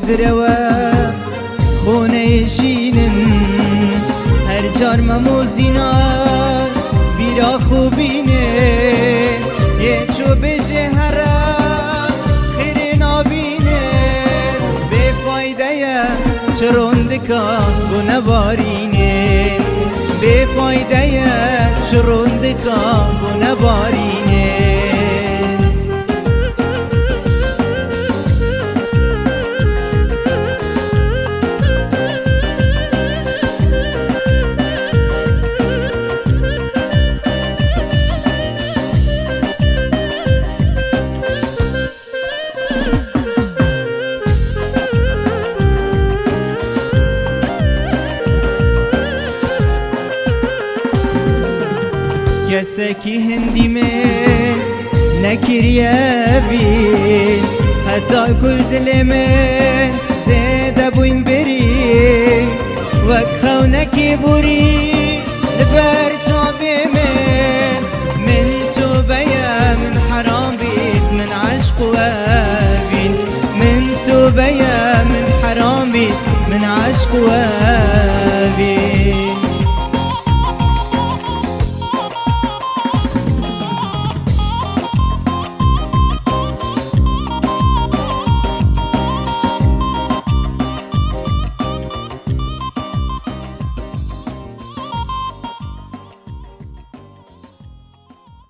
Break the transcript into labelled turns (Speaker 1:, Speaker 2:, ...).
Speaker 1: دروا خونه شینن هر جار مموزینا بیرا خوبینه یه چو بشه هرا خیر نابینه بفایده چروندکا گنبارینه بفایده چروندکا گنبارینه کسی هندی من نکریه بی حتی کل دل من زیده بوین بری وک خونکی بوری لبر چابی من تو بیا من حرام بید من عشق و بین من تو بیا من حرام بید من عشق و بین